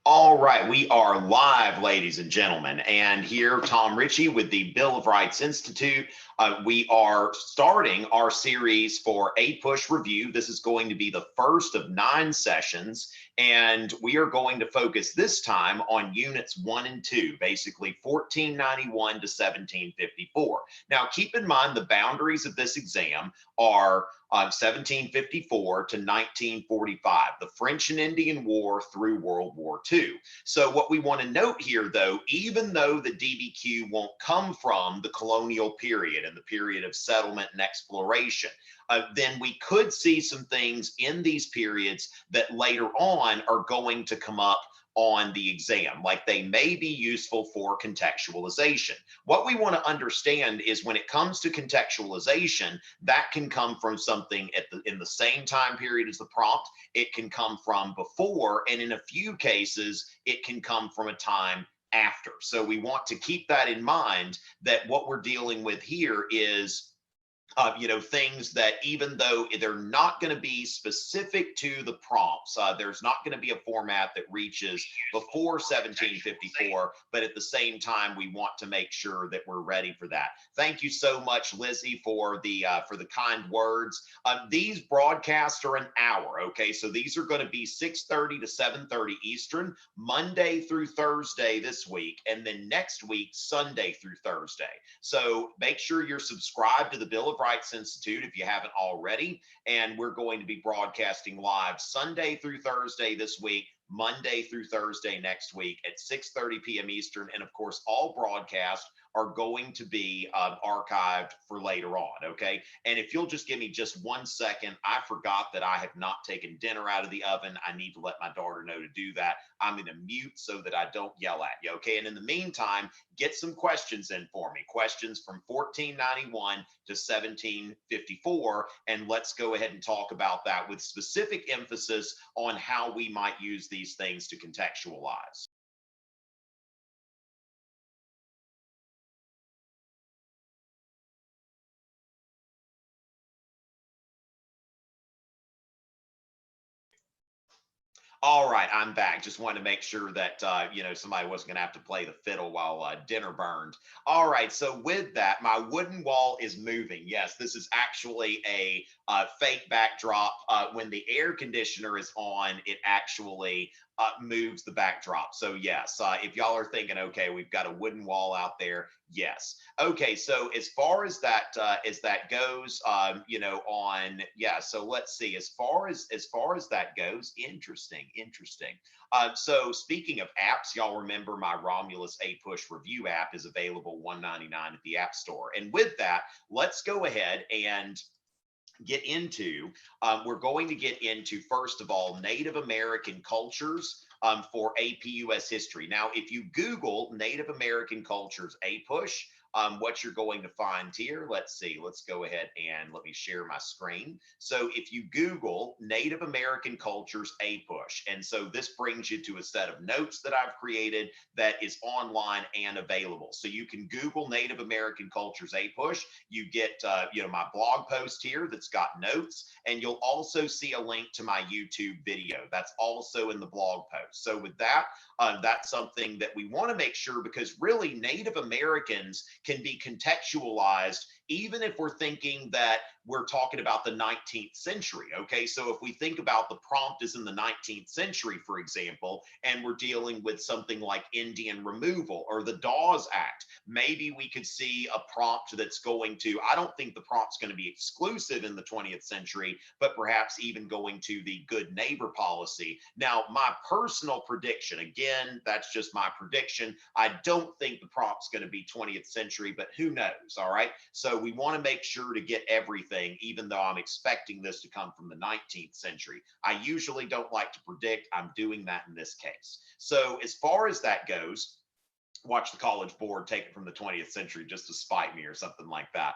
All right, we are live, ladies and gentlemen, and here Tom Richey with the Bill of Rights Institute. We are starting our series for a push review. This is going to be the first of 9 sessions, and we are going to focus this time on units 1 and 2, basically 1491 to 1754. Now, keep in mind the boundaries of this exam are 1754 to 1945, the French and Indian War through World War II. So what we want to note here, though, even though the DBQ won't come from the colonial period and the period of settlement and exploration, then we could see some things in these periods that later on are going to come up on the exam, like they may be useful for contextualization. What we want to understand is when it comes to contextualization, that can come from something in the same time period as the prompt. It can come from before, and in a few cases, it can come from a time after. So we want to keep that in mind, that what we're dealing with here is things that even though they're not going to be specific to the prompts, there's not going to be a format that reaches before 1754, but at the same time, we want to make sure that we're ready for that. Thank you so much, Lizzie, for the kind words. These broadcasts are an hour, okay? So these are going to be 6:30 to 7:30 Eastern, Monday through Thursday this week, and then next week, Sunday through Thursday. So make sure you're subscribed to the Bill of Rights Institute if you haven't already, and we're going to be broadcasting live Sunday through Thursday this week, Monday through Thursday next week at 6:30 p.m. Eastern, and of course all broadcasts are going to be archived for later on, okay? And if you'll just give me just 1 second, I forgot that I have not taken dinner out of the oven. I need to let my daughter know to do that. I'm going to mute so that I don't yell at you, okay? And in the meantime, get some questions in for me, questions from 1491 to 1754, and let's go ahead and talk about that with specific emphasis on how we might use these things to contextualize. All right, I'm back. Just wanted to make sure that, somebody wasn't going to have to play the fiddle while dinner burned. All right, so with that, my wooden wall is moving. Yes, this is actually a fake backdrop. When the air conditioner is on, it actually moves the backdrop. So yes, if y'all are thinking, okay, we've got a wooden wall out there, yes. Okay, so as far as that goes, so let's see. As far as that goes, interesting. So speaking of apps, y'all remember my Romulus A Push review app is available $1.99 at the App Store. And with that, let's go ahead and get into, we're going to get into, first of all, Native American cultures for AP US history. Now, if you Google Native American cultures APUSH, what you're going to find here, let's see, let's go ahead and let me share my screen. So if you Google Native American cultures APUSH, and so this brings you to a set of notes that I've created that is online and available. So you can Google Native American cultures APUSH, you get my blog post here that's got notes, and you'll also see a link to my YouTube video that's also in the blog post. So with that, that's something that we want to make sure, because really Native Americans can be contextualized even if we're thinking that we're talking about the 19th century, okay? So if we think about the prompt is in the 19th century, for example, and we're dealing with something like Indian removal or the Dawes Act, maybe we could see a prompt that's going to, I don't think the prompt's going to be exclusive in the 20th century, but perhaps even going to the good neighbor policy. Now, my personal prediction, again, that's just my prediction, I don't think the prompt's going to be 20th century, but who knows, all right? So we want to make sure to get everything, even though I'm expecting this to come from the 19th century. I usually don't like to predict. I'm doing that in this case. So as far as that goes, watch the College Board take it from the 20th century just to spite me or something like that.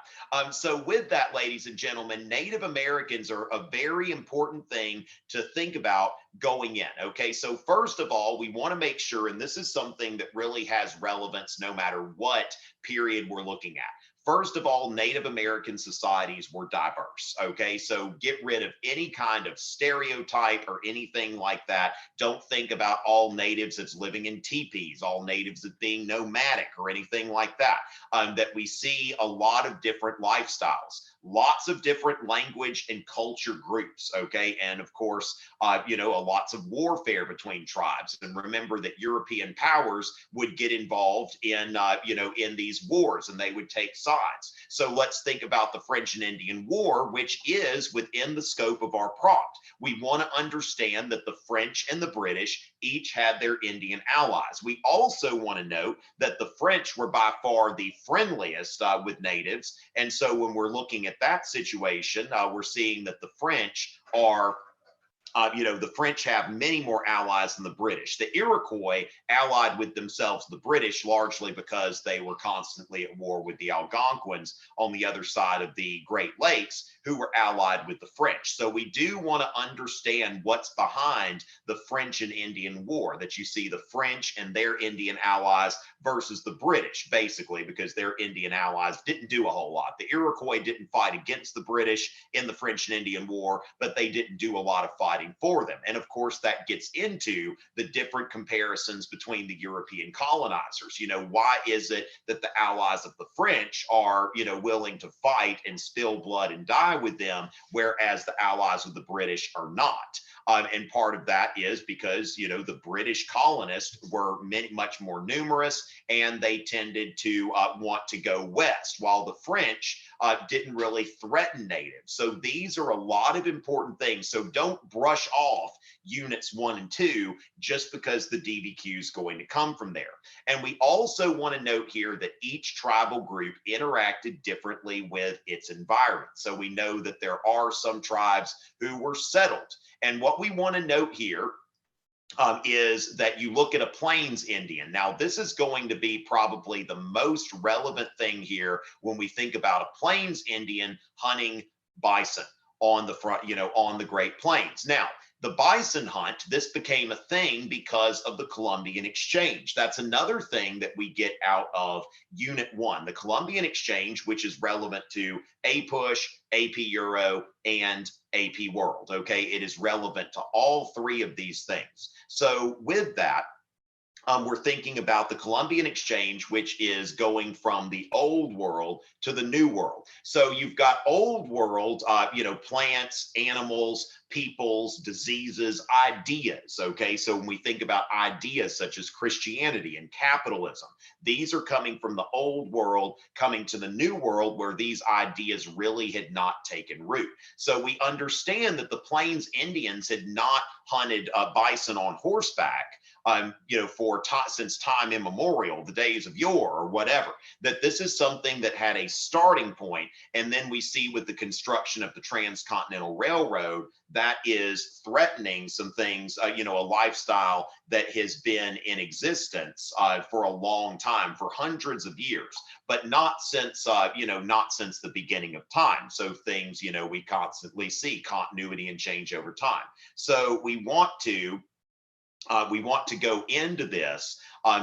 So with that, ladies and gentlemen, Native Americans are a very important thing to think about going in. Okay, so first of all, we want to make sure, and this is something that really has relevance no matter what period we're looking at. First of all, Native American societies were diverse. Okay, so get rid of any kind of stereotype or anything like that. Don't think about all natives as living in teepees, all natives as being nomadic or anything like that. That we see a lot of different lifestyles, lots of different language and culture groups. Okay, and of course, lots of warfare between tribes. And remember that European powers would get involved in, in these wars, and they would take sides. So let's think about the French and Indian War, which is within the scope of our prompt. We want to understand that the French and the British each had their Indian allies. We also want to note that the French were by far the friendliest with natives. And so when we're looking at that situation, we're seeing that the French are the French have many more allies than the British. The Iroquois allied with themselves, the British, largely because they were constantly at war with the Algonquins on the other side of the Great Lakes, who were allied with the French. So we do want to understand what's behind the French and Indian War, that you see the French and their Indian allies versus the British, basically, because their Indian allies didn't do a whole lot. The Iroquois didn't fight against the British in the French and Indian War, but they didn't do a lot of fighting for them. And of course, that gets into the different comparisons between the European colonizers. Why is it that the allies of the French are, willing to fight and spill blood and die with them, whereas the allies of the British are not? And part of that is because, the British colonists were much more numerous, and they tended to want to go west, while the French didn't really threaten natives. So these are a lot of important things. So don't brush off units 1 and 2 just because the DBQ is going to come from there. And we also want to note here that each tribal group interacted differently with its environment. So we know that there are some tribes who were settled. And what we want to note here is that you look at a Plains Indian. Now, this is going to be probably the most relevant thing here when we think about a Plains Indian hunting bison on the front, on the Great Plains. Now, the bison hunt, this became a thing because of the Columbian Exchange. That's another thing that we get out of Unit 1, the Columbian Exchange, which is relevant to APUSH, AP Euro, and AP World. Okay, it is relevant to all 3 of these things. So with that, we're thinking about the Columbian Exchange, which is going from the old world to the new world. So you've got old world, plants, animals, peoples, diseases, ideas. Okay, so when we think about ideas such as Christianity and capitalism, these are coming from the old world, coming to the new world where these ideas really had not taken root. So we understand that the Plains Indians had not hunted bison on horseback, since time immemorial, the days of yore or whatever, that this is something that had a starting point. And then we see with the construction of the Transcontinental Railroad, that is threatening some things, a lifestyle that has been in existence for a long time, for hundreds of years, but not since, not since the beginning of time. So things, we constantly see continuity and change over time. So we want to go into this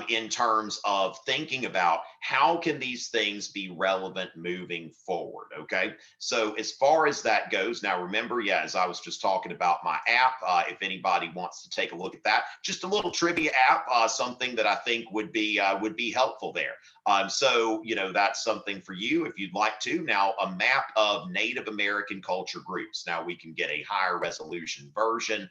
in terms of thinking about how can these things be relevant moving forward. Okay, so as far as that goes, now remember, as I was just talking about my app, if anybody wants to take a look at that, just a little trivia app, something that I think would be helpful there. So that's something for you if you'd like to. Now, a map of Native American culture groups. Now we can get a higher resolution version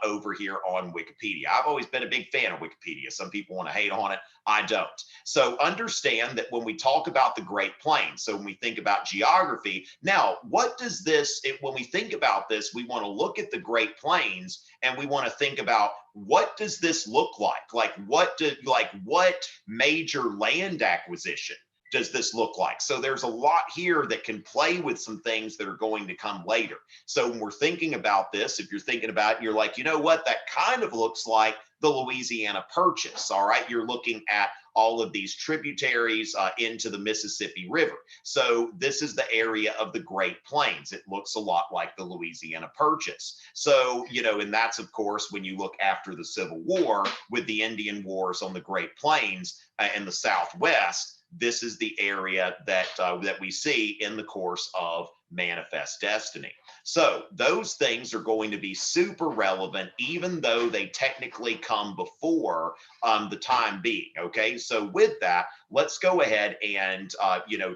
over here on Wikipedia. I've always been a big fan of Wikipedia. Some people want to hate on it. I don't. So understand that when we talk about the Great Plains, so when we think about geography, now what does this, when we think about this, we want to look at the Great Plains and we want to think about what does this look like? Like what major land acquisition does this look like? So there's a lot here that can play with some things that are going to come later. So when we're thinking about this, if you're thinking about it, you're like, you know what, that kind of looks like the Louisiana Purchase. All right, you're looking at all of these tributaries into the Mississippi River. So this is the area of the Great Plains. It looks a lot like the Louisiana Purchase. So, and that's, of course, when you look after the Civil War with the Indian Wars on the Great Plains and the Southwest, this is the area that that we see in the course of manifest destiny. So those things are going to be super relevant, even though they technically come before the time being. Okay, so with that, let's go ahead and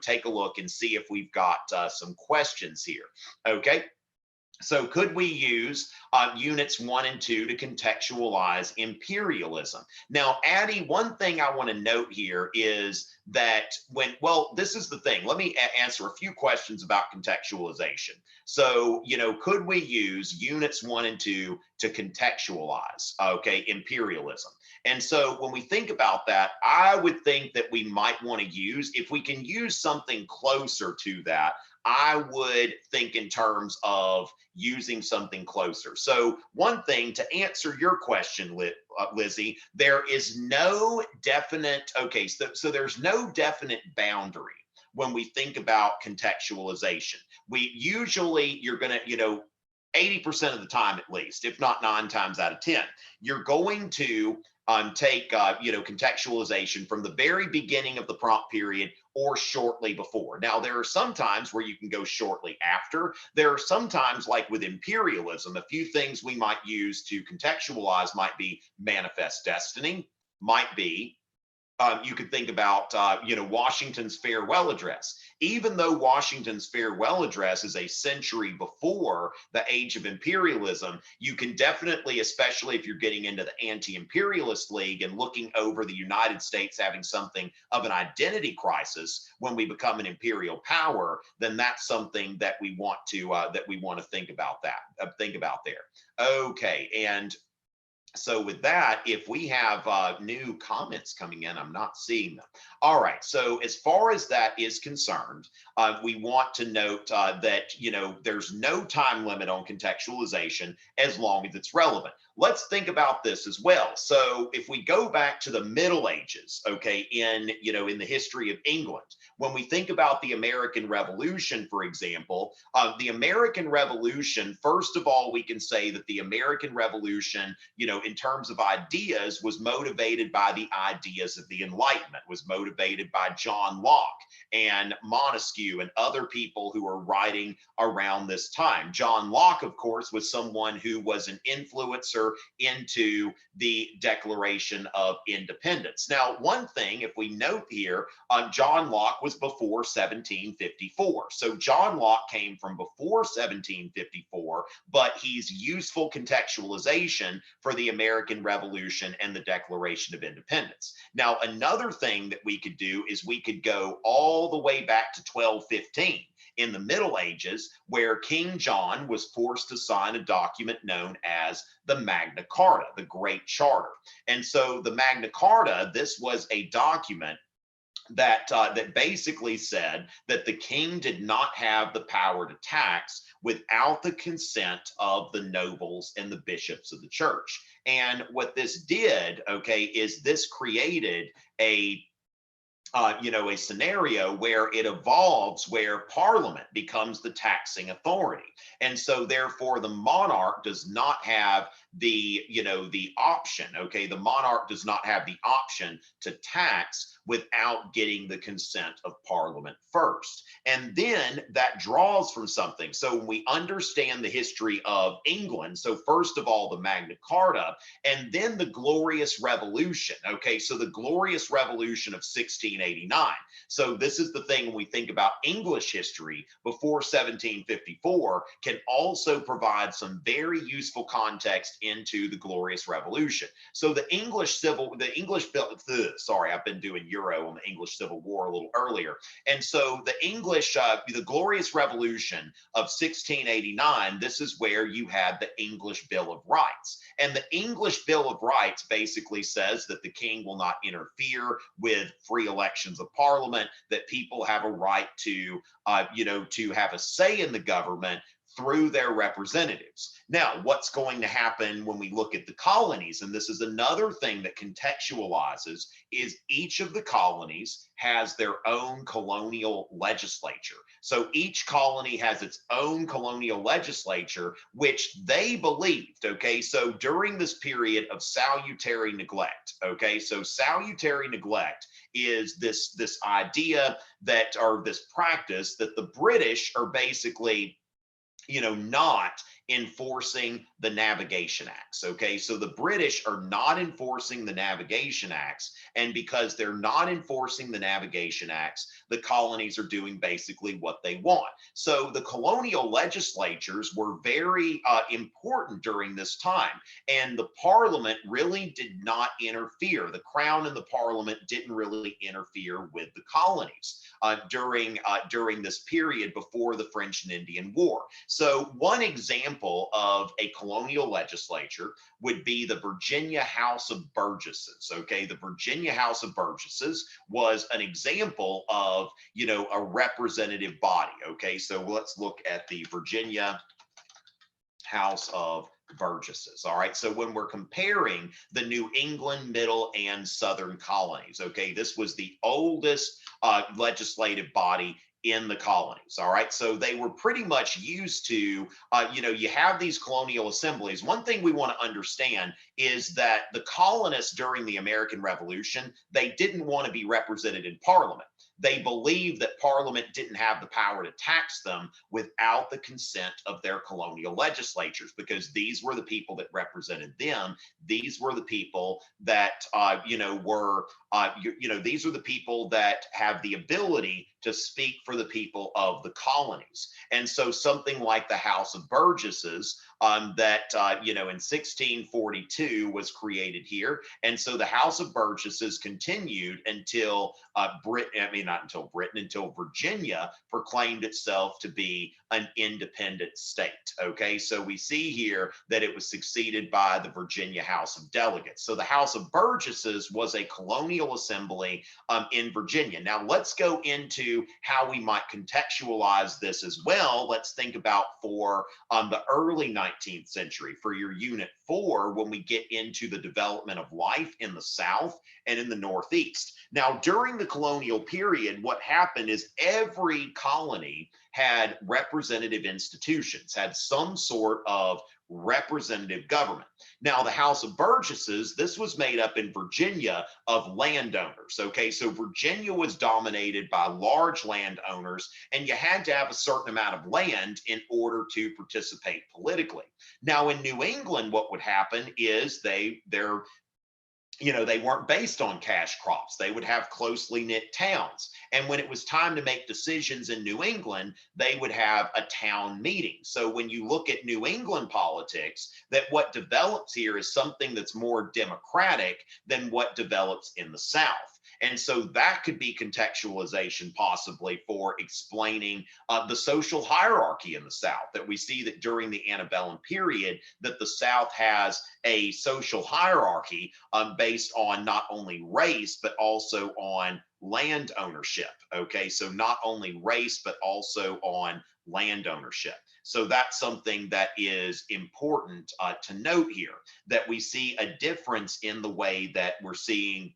take a look and see if we've got some questions here. Okay. So could we use units 1 and 2 to contextualize imperialism? Now, Addie, one thing I want to note here is that this is the thing. Let me answer a few questions about contextualization. So, could we use units 1 and 2 to contextualize, okay, imperialism? And so when we think about that, I would think that we might want to use, if we can use something closer to that, I would think in terms of using something closer. So one thing to answer your question, Lizzie, there is no definite, so there's no definite boundary when we think about contextualization. We usually, you're going to, 80% of the time at least, if not 9 times out of 10, you're going to take contextualization from the very beginning of the prompt period or shortly before. Now, there are some times where you can go shortly after. There are some times, like with imperialism, a few things we might use to contextualize might be manifest destiny, might be you could think about, Washington's farewell address. Even though Washington's farewell address is a century before the age of imperialism, you can definitely, especially if you're getting into the anti-imperialist league and looking over the United States having something of an identity crisis when we become an imperial power, then that's something that we want to think about there. Okay, and so with that, if we have new comments coming in, I'm not seeing them. All right, so as far as that is concerned, we want to note that, there's no time limit on contextualization as long as it's relevant. Let's think about this as well. So if we go back to the Middle Ages, okay, in the history of England, when we think about the American Revolution, for example, the American Revolution, first of all, we can say that the American Revolution, in terms of ideas, was motivated by the ideas of the Enlightenment, was motivated by John Locke and Montesquieu and other people who were writing around this time. John Locke, of course, was someone who was an influencer into the Declaration of Independence. Now, one thing, if we note here, John Locke was before 1754. So John Locke came from before 1754, but he's useful contextualization for the American Revolution and the Declaration of Independence. Now, another thing that we could do is we could go all the way back to 1215 in the Middle Ages, where King John was forced to sign a document known as the Magna Carta, the Great Charter. And so the Magna Carta, this was a document that basically said that the king did not have the power to tax without the consent of the nobles and the bishops of the church. And what this did, is this created a scenario where it evolves, where Parliament becomes the taxing authority. And so therefore the monarch does not have the option, the monarch does not have the option to tax without getting the consent of Parliament first. And then that draws from something. So when we understand the history of England, so first of all, the Magna Carta, and then the Glorious Revolution, so the Glorious Revolution of 1689. So this is the thing when we think about English history before 1754 can also provide some very useful context into the Glorious Revolution. So the English bill, sorry, I've been doing Euro on the English Civil War a little earlier. And so the the Glorious Revolution of 1689, this is where you had the English Bill of Rights. And the English Bill of Rights basically says that the king will not interfere with free elections of Parliament, that people have a right to, to have a say in the government through their representatives. Now, what's going to happen when we look at the colonies, and this is another thing that contextualizes, is each of the colonies has their own colonial legislature. So each colony has its own colonial legislature, which they believed, okay? So during this period of salutary neglect, okay? So salutary neglect is this idea that, or this practice that the British are basically, not enforcing the Navigation Acts. Okay, so the British are not enforcing the Navigation Acts, and because they're not enforcing the Navigation Acts, the colonies are doing basically what they want. So the colonial legislatures were very important during this time, and the Parliament really did not interfere. The Crown and the Parliament didn't really interfere with the colonies during this period before the French and Indian War. So one example of a colonial legislature would be the Virginia House of Burgesses. Okay, the Virginia House of Burgesses was an example of, a representative body. Okay, so let's look at the Virginia House of Burgesses. All right, so when we're comparing the New England, Middle, and Southern colonies, okay, this was the oldest legislative body in the colonies. All right, so they were pretty much used to, you have these colonial assemblies. One thing we want to understand is that the colonists during the American Revolution, they didn't want to be represented in Parliament. They believed that Parliament didn't have the power to tax them without the consent of their colonial legislatures, because these were the people that represented them. These were the people that, these are the people that have the ability to speak for the people of the colonies. And so something like the House of Burgesses that, in 1642 was created here. And so the House of Burgesses continued until until Virginia proclaimed itself to be an independent state. Okay, so we see here that it was succeeded by the Virginia House of Delegates. So the House of Burgesses was a colonial assembly in Virginia. Now let's go into how we might contextualize this as well. Let's think about for the early 19th century, for your Unit 4, when we get into the development of life in the South and in the Northeast. Now, during the colonial period, what happened is every colony had representative institutions, had some sort of representative government. Now, the House of Burgesses, this was made up in Virginia of landowners. Okay, so Virginia was dominated by large landowners, and you had to have a certain amount of land in order to participate politically. Now, in New England, what would happen is they weren't based on cash crops. They would have closely knit towns. And when it was time to make decisions in New England, they would have a town meeting. So when you look at New England politics, that what develops here is something that's more democratic than what develops in the South. And so that could be contextualization possibly for explaining the social hierarchy in the South, that we see that during the antebellum period, that the South has a social hierarchy based on not only race, but also on land ownership. Okay, so not only race, but also on land ownership. So that's something that is important to note here, that we see a difference in the way that we're seeing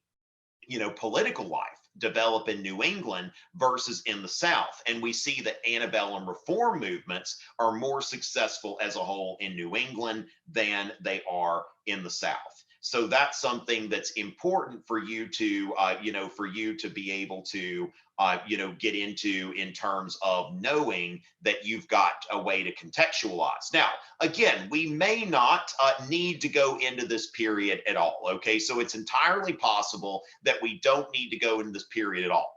political life develop in New England versus in the South. And we see that antebellum reform movements are more successful as a whole in New England than they are in the South. So that's something that's important for you to, be able to, get into in terms of knowing that you've got a way to contextualize. Now, again, we may not need to go into this period at all. Okay, so it's entirely possible that we don't need to go into this period at all.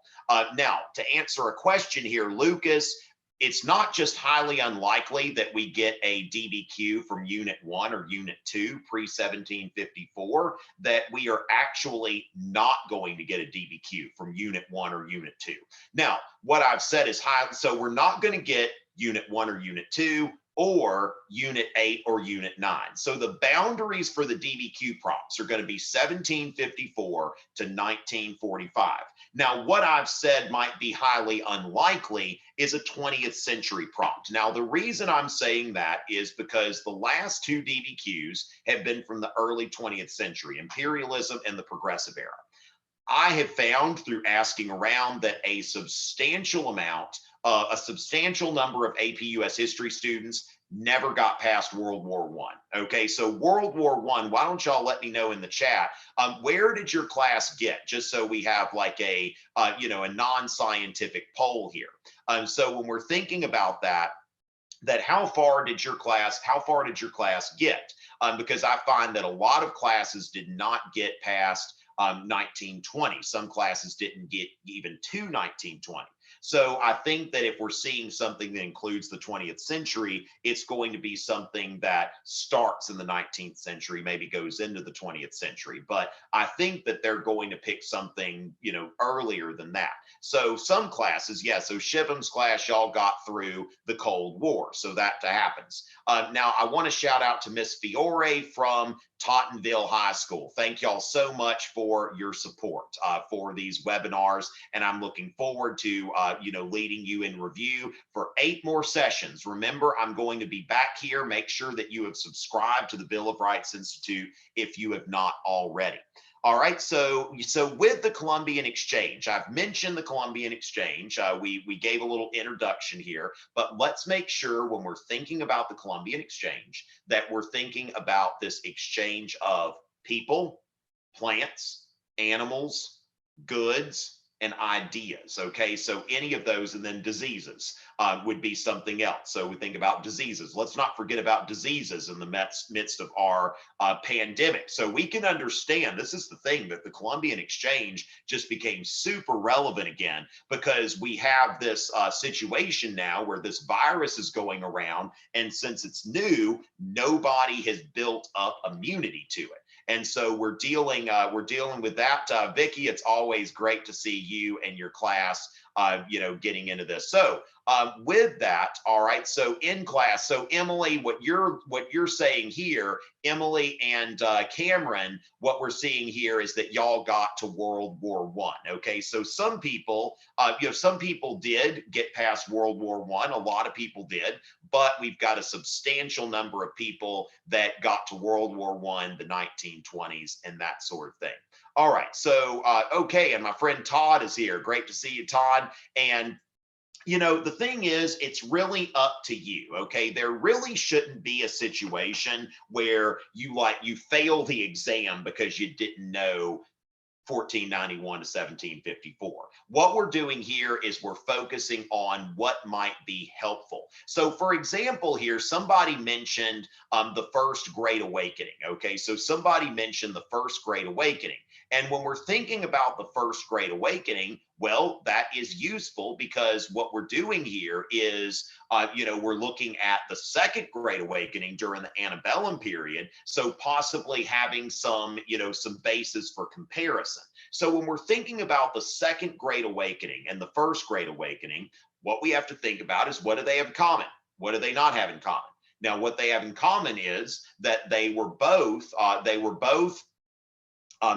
Now, to answer a question here, Lucas, it's not just highly unlikely that we get a DBQ from Unit 1 or Unit 2 pre-1754, that we are actually not going to get a DBQ from Unit 1 or Unit 2. Now, what I've said is high, so we're not going to get Unit 1 or Unit 2. or Unit 8 or Unit 9. So the boundaries for the DBQ prompts are going to be 1754 to 1945. Now, what I've said might be highly unlikely is a 20th century prompt. Now, the reason I'm saying that is because the last two DBQs have been from the early 20th century, imperialism and the progressive era. I have found through asking around that a substantial number of AP US history students never got past World War I. Okay, so World War I, why don't y'all let me know in the chat, where did your class get? Just so we have like a non-scientific poll here. So when we're thinking about that how far did your class get? Because I find that a lot of classes did not get past 1920. Some classes didn't get even to 1920. So I think that if we're seeing something that includes the 20th century, it's going to be something that starts in the 19th century, maybe goes into the 20th century. But I think that they're going to pick something, earlier than that. So some classes, yeah, so Shivam's class, y'all got through the Cold War. So that happens. Now, I want to shout out to Miss Fiore from Tottenville High School. Thank y'all so much for your support for these webinars. And I'm looking forward to, leading you in review for 8 more sessions. Remember, I'm going to be back here. Make sure that you have subscribed to the Bill of Rights Institute if you have not already. All right, so with the Columbian Exchange, I've mentioned the Columbian Exchange. We gave a little introduction here, but let's make sure when we're thinking about the Columbian Exchange that we're thinking about this exchange of people, plants, animals, goods, and ideas. Okay, so any of those, and then diseases would be something else. So we think about diseases. Let's not forget about diseases in the midst of our pandemic. So we can understand, this is the thing, that the Columbian Exchange just became super relevant again because we have this situation now where this virus is going around, and since it's new, nobody has built up immunity to it. And so we're dealing with that. Vicki, it's always great to see you and your class, getting into this. So with that, all right. So in class, so Emily, what you're saying here, Emily and Cameron, what we're seeing here is that y'all got to World War I. Okay, so some people, some people did get past World War I. A lot of people did, but we've got a substantial number of people that got to World War I, the 1920s, and that sort of thing. All right, so okay, and my friend Todd is here. Great to see you, Todd. And the thing is, it's really up to you. Okay, there really shouldn't be a situation where you fail the exam because you didn't know 1491 to 1754. What we're doing here is we're focusing on what might be helpful. So for example, here, somebody mentioned the First Great Awakening. Okay, so somebody mentioned the First Great Awakening. And when we're thinking about the First Great Awakening, well, that is useful because what we're doing here is, we're looking at the Second Great Awakening during the antebellum period. So possibly having some basis for comparison. So when we're thinking about the Second Great Awakening and the First Great Awakening, what we have to think about is, what do they have in common? What do they not have in common? Now, what they have in common is that they were both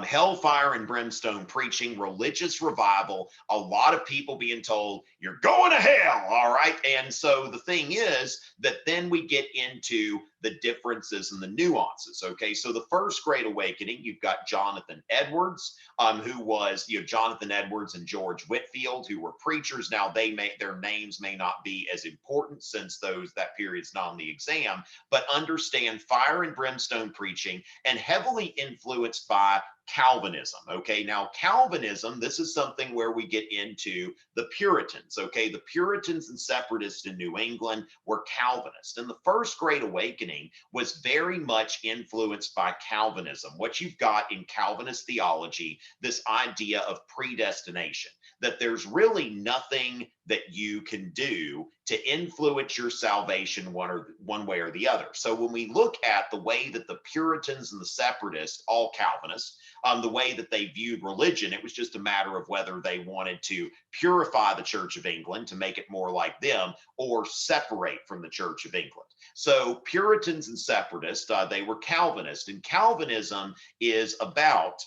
hellfire and brimstone preaching, religious revival, a lot of people being told, you're going to hell, all right? And so the thing is that then we get into the differences and the nuances, okay? So the First Great Awakening, you've got Jonathan Edwards, who was, Jonathan Edwards and George Whitefield, who were preachers. Now, their names may not be as important since that period's not on the exam, but understand fire and brimstone preaching and heavily influenced by Calvinism. Okay, now Calvinism, this is something where we get into the Puritans. Okay, the Puritans and separatists in New England were Calvinists, and the First Great Awakening was very much influenced by Calvinism. What you've got in Calvinist theology, this idea of predestination, that there's really nothing that you can do to influence your salvation one way or the other. So when we look at the way that the Puritans and the Separatists, all Calvinists, the way that they viewed religion, it was just a matter of whether they wanted to purify the Church of England to make it more like them or separate from the Church of England. So Puritans and Separatists, they were Calvinist, and Calvinism is about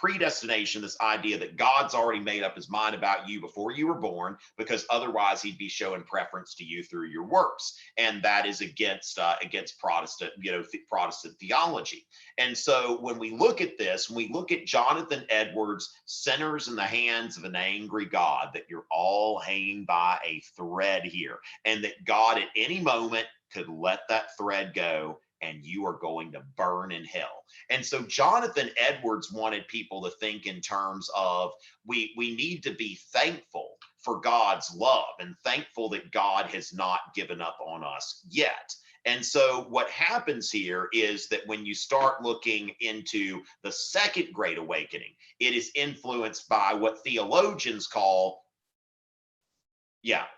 predestination, this idea that God's already made up his mind about you before you were born, because otherwise he'd be showing preference to you through your works. And that is against Protestant, Protestant theology. And so when we look at this, when we look at Jonathan Edwards' Sinners in the Hands of an Angry God, that you're all hanging by a thread here, and that God at any moment could let that thread go and you are going to burn in hell. And so Jonathan Edwards wanted people to think in terms of we need to be thankful for God's love and thankful that God has not given up on us yet. And so what happens here is that when you start looking into the Second Great Awakening, it is influenced by what theologians call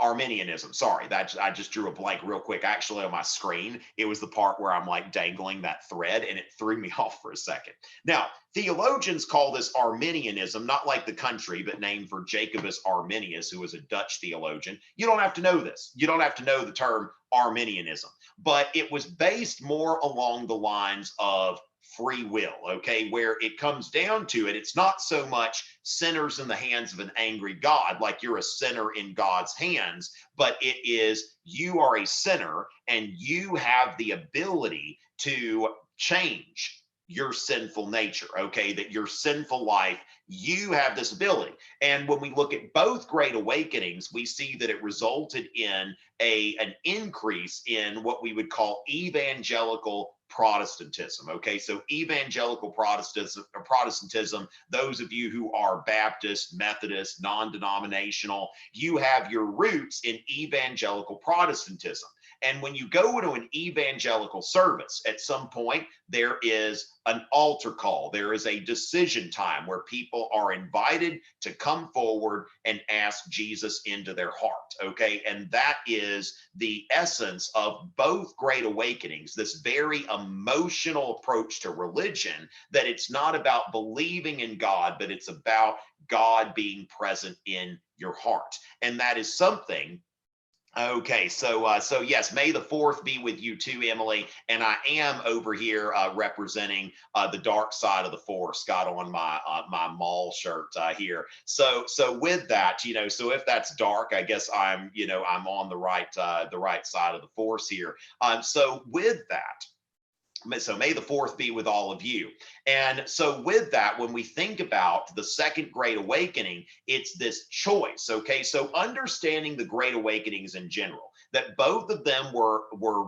Arminianism. Sorry, that I just drew a blank real quick. Actually, on my screen, it was the part where I'm like dangling that thread and it threw me off for a second. Now, theologians call this Arminianism, not like the country, but named for Jacobus Arminius, who was a Dutch theologian. You don't have to know this. You don't have to know the term Arminianism, but it was based more along the lines of free will, okay, where it comes down to it, it's not so much sinners in the hands of an angry God, like you're a sinner in God's hands, but it is you are a sinner and you have the ability to change your sinful nature, okay, that your sinful life, you have this ability. And when we look at both Great Awakenings, we see that it resulted in an increase in what we would call evangelical Protestantism. Okay, so evangelical Protestantism, those of you who are Baptist, Methodist, non-denominational, you have your roots in evangelical Protestantism. And when you go to an evangelical service, at some point, there is an altar call. There is a decision time where people are invited to come forward and ask Jesus into their heart, okay? And that is the essence of both Great Awakenings, this very emotional approach to religion, that it's not about believing in God, but it's about God being present in your heart. And that is something. Okay, so yes, may the 4th be with you too, Emily. And I am over here representing the dark side of the Force. Got on my my mall shirt here. So with that, so if that's dark, I guess I'm I'm on the right side of the Force here. So with that. So may the 4th be with all of you. And so with that, when we think about the Second Great Awakening, it's this choice, okay? So understanding the Great Awakenings in general, that both of them were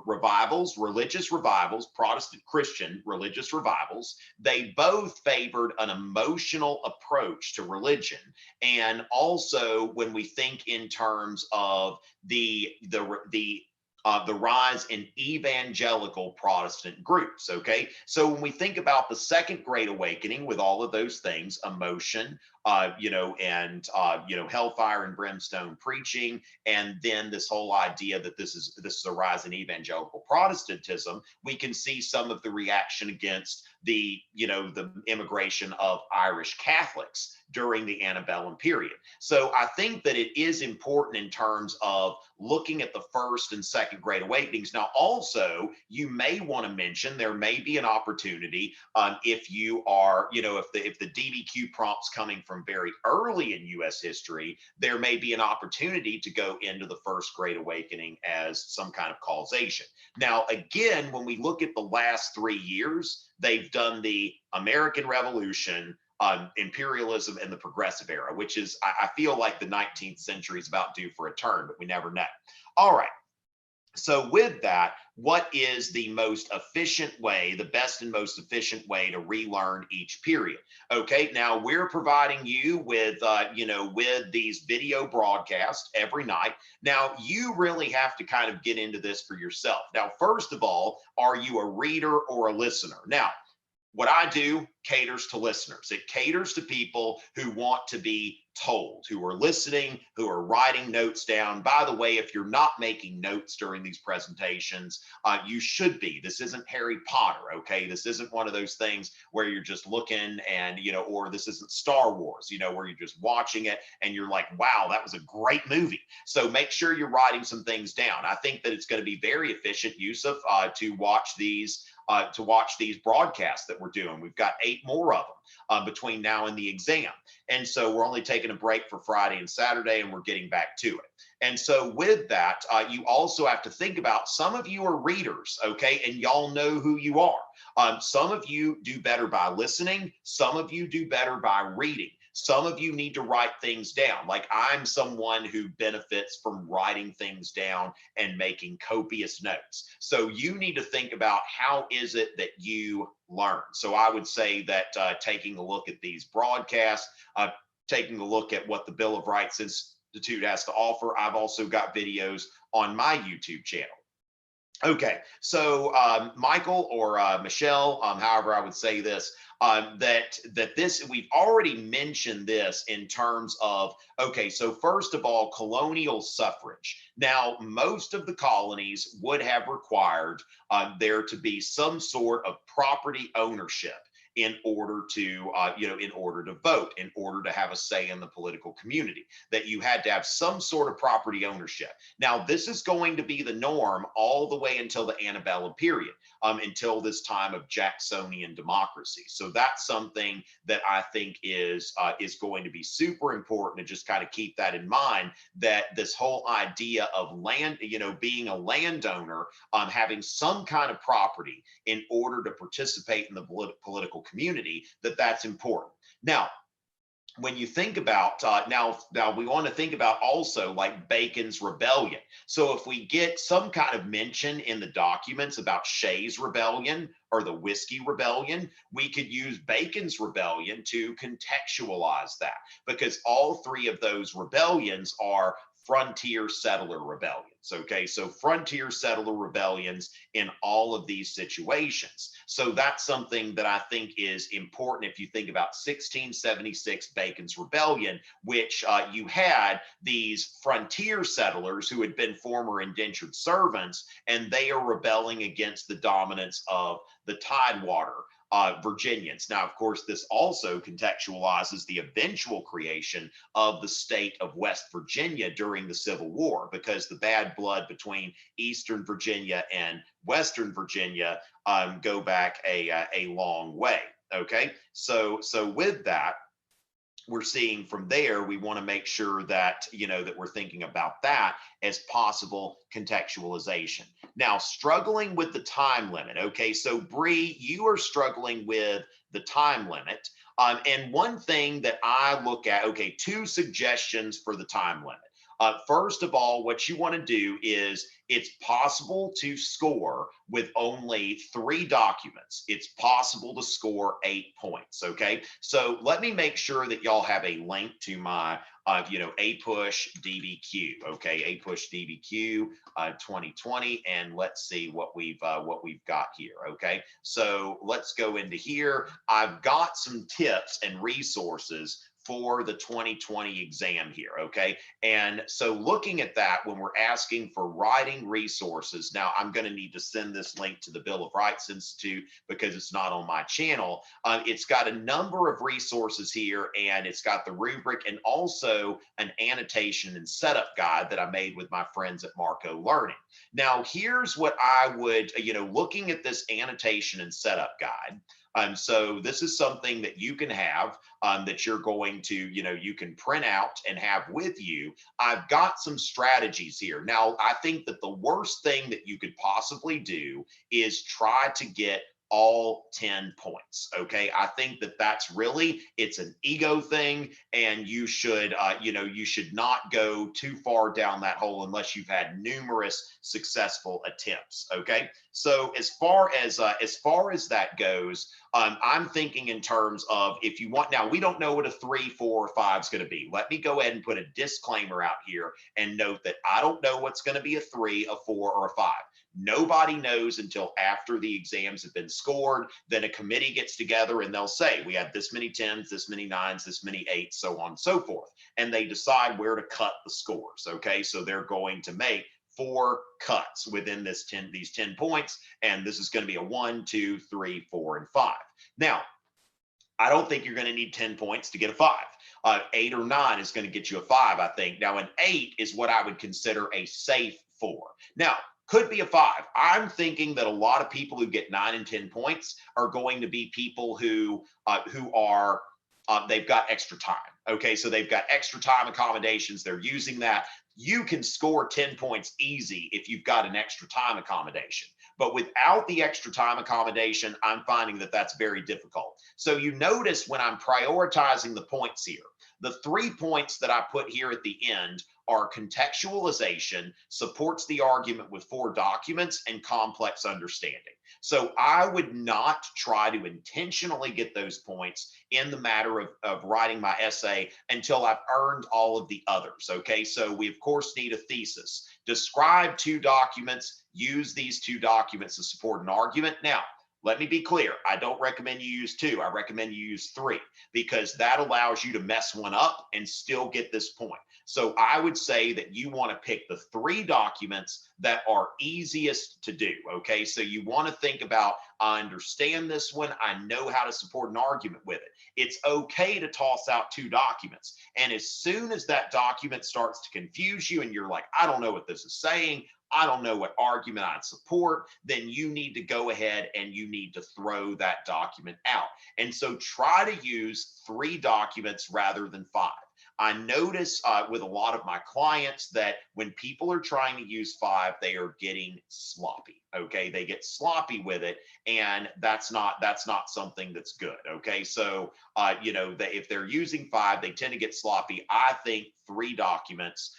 revivals, religious revivals, Protestant Christian religious revivals. They both favored an emotional approach to religion. And also when we think in terms of the rise in evangelical Protestant groups, okay? So when we think about the Second Great Awakening with all of those things, emotion, and hellfire and brimstone preaching, and then this whole idea that this is a rise in evangelical Protestantism, we can see some of the reaction against the immigration of Irish Catholics during the antebellum period. So I think that it is important in terms of looking at the First and Second Great Awakenings. Now, also, you may want to mention there may be an opportunity if you are, if the DBQ prompt's coming from very early in U.S. history, there may be an opportunity to go into the First Great Awakening as some kind of causation. Now, again, when we look at the last 3 years, they've done the American Revolution, imperialism, and the progressive era, which is, I feel like the 19th century is about due for a turn, but we never know. All right. So with that, what is the most efficient way, the best and most efficient way to relearn each period? Okay, now we're providing you with, with these video broadcasts every night. Now you really have to kind of get into this for yourself. Now, first of all, are you a reader or a listener? Now, what I do caters to listeners. It caters to people who want to be told, who are listening, who are writing notes down. By the way, if you're not making notes during these presentations, you should be. This isn't Harry Potter, okay? This isn't one of those things where you're just looking and, or this isn't Star Wars, where you're just watching it and you're like, wow, that was a great movie. So make sure you're writing some things down. I think that it's going to be very efficient, Yusuf, to watch these broadcasts that we're doing. We've got 8 more of them between now and the exam. And so we're only taking a break for Friday and Saturday, and we're getting back to it. And so with that, you also have to think about, some of you are readers, okay? And y'all know who you are. Some of you do better by listening. Some of you do better by reading. Some of you need to write things down. Like, I'm someone who benefits from writing things down and making copious notes. So you need to think about, how is it that you learn? So I would say that taking a look at these broadcasts, taking a look at what the Bill of Rights Institute has to offer. I've also got videos on my YouTube channel. Okay, so Michael or Michelle, however I would say this, that we've already mentioned this in terms of, okay, so first of all, colonial suffrage. Now, most of the colonies would have required there to be some sort of property ownership in order to, in order to vote, in order to have a say in the political community, that you had to have some sort of property ownership. Now, this is going to be the norm all the way until the antebellum period, until this time of Jacksonian democracy. So that's something that I think is going to be super important to just kind of keep that in mind, that this whole idea of land, being a landowner, having some kind of property in order to participate in the political community, that's important. Now, when you think about now we want to think about also like Bacon's rebellion. So if we get some kind of mention in the documents about Shays' rebellion or the Whiskey Rebellion, we could use Bacon's rebellion to contextualize that, because all 3 of those rebellions are frontier settler rebellions. Okay, so frontier settler rebellions in all of these situations. So that's something that I think is important if you think about 1676 Bacon's Rebellion, which you had these frontier settlers who had been former indentured servants, and they are rebelling against the dominance of the Tidewater Virginians. Now, of course, this also contextualizes the eventual creation of the state of West Virginia during the Civil War, because the bad blood between Eastern Virginia and Western Virginia go back a long way. Okay, so with that, we're seeing from there, we want to make sure that, that we're thinking about that as possible contextualization. Now, struggling with the time limit. Okay, so Bree, you are struggling with the time limit. And one thing that I look at, okay, 2 suggestions for the time limit. First of all, what you want to do is, it's possible to score with only 3 documents. It's possible to score 8 points. Okay, so let me make sure that y'all have a link to my APUSH DBQ. Okay, APUSH DBQ 2020, and let's see what we've got here. Okay, so let's go into here. I've got some tips and resources for the 2020 exam here, okay? And so looking at that, when we're asking for writing resources, now I'm gonna need to send this link to the Bill of Rights Institute because it's not on my channel. It's got a number of resources here, and it's got the rubric and also an annotation and setup guide that I made with my friends at Marco Learning. Now, here's what I would, looking at this annotation and setup guide, so this is something that you can have, that you're going to, you can print out and have with you. I've got some strategies here. Now, I think that the worst thing that you could possibly do is try to get all 10 points. Okay, I think that that's really, it's an ego thing, and you should you should not go too far down that hole unless you've had numerous successful attempts. Okay, so as far as that goes, I'm thinking in terms of, if you want, now we don't know what a 3, 4, or 5 is going to be. Let me go ahead and put a disclaimer out here and note that I don't know what's going to be a 3, a 4, or a 5. Nobody knows until after the exams have been scored. Then a committee gets together and they'll say, we had this many 10s, this many 9s, this many 8s, so on and so forth. And they decide where to cut the scores. Okay, so they're going to make 4 cuts within these 10 points. And this is going to be a 1, 2, 3, 4, and 5. Now, I don't think you're going to need 10 points to get a 5. 8 or 9 is going to get you a 5, I think. Now, an 8 is what I would consider a safe 4. Now, could be a 5. I'm thinking that a lot of people who get 9 and 10 points are going to be people who are they've got extra time. Okay, so they've got extra time accommodations. They're using that. You can score 10 points easy if you've got an extra time accommodation. But without the extra time accommodation, I'm finding that that's very difficult. So you notice when I'm prioritizing the points here, the 3 points that I put here at the end are contextualization, supports the argument with 4 documents, and complex understanding. So I would not try to intentionally get those points in the matter of writing my essay until I've earned all of the others. Okay, so we of course need a thesis. Describe 2 documents, use these 2 documents to support an argument. Now, let me be clear. I don't recommend you use 2. I recommend you use 3 because that allows you to mess one up and still get this point. So I would say that you want to pick the 3 documents that are easiest to do. Okay, so you want to think about, I understand this one. I know how to support an argument with it. It's okay to toss out 2 documents. And as soon as that document starts to confuse you and you're like, I don't know what this is saying, I don't know what argument I'd support, then you need to go ahead and you need to throw that document out. And so try to use 3 documents rather than 5. I notice with a lot of my clients that when people are trying to use 5, they are getting sloppy. Okay, they get sloppy with it, and that's not something that's good. Okay, so if they're using 5, they tend to get sloppy. I think 3 documents.